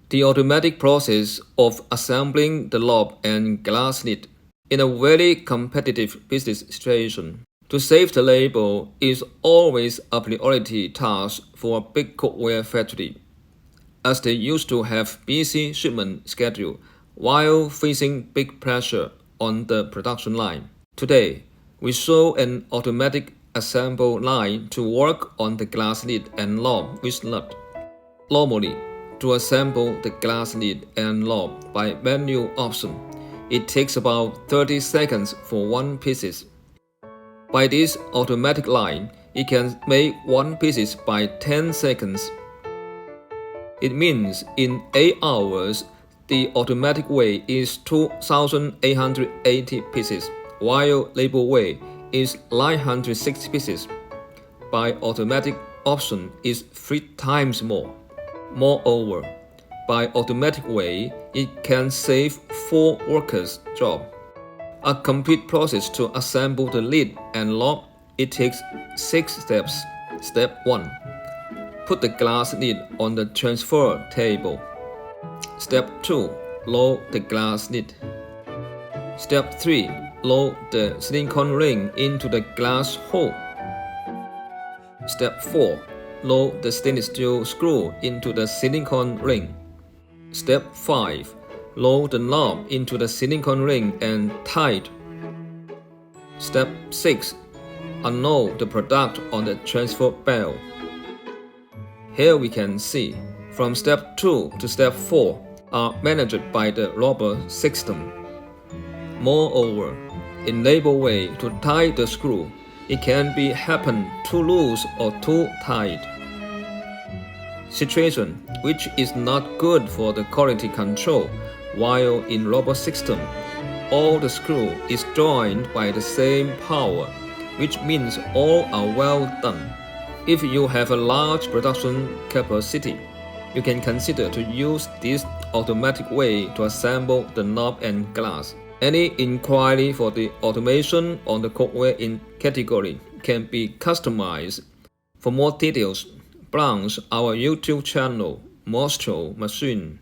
The automatic process of assembling the knob and glass lid in a very competitive business situation. To save the labor is always a priority task for a big cookware factory, as they used to have busy shipment schedule while facing big pressure on the production line. Today, we show an automatic assemble line to work on the glass lid and knob with nut. Normally, to assemble the glass lid and knob by manual option, it takes about 30 seconds for one piece. By this automatic line, it can make one piece by 10 seconds. It means in 8 hours, the automatic weight is 2,880 pieces, while labor weight is 960 pieces. By automatic option is 3 times more. Moreover, by automatic way, it can save 4 workers' job. A complete process to assemble the lid and knob, it takes 6 steps. Step 1. Put the glass lid on the transfer table. Step 2. Load the glass lid. Step 3. Load the silicone ring into the glass hole. Step 4. Load the stainless steel screw into the silicone ring. Step 5. Load the knob into the silicone ring and tight. Step 6. Unload the product on the transfer belt. Here we can see, from step 2 to step 4 are managed by the rubber system. Moreover, in labor way to tie the screw, it can be happen too loose or too tight. Situation which is not good for the quality control, while in rubber system, all the screw is joined by the same power, which means all are well done. If you have a large production capacity, you can consider to use this automatic way to assemble the knob and glass. Any inquiry for the automation on the cookware in category can be customized. For more details, browse our YouTube channel, MOSTRO Machine.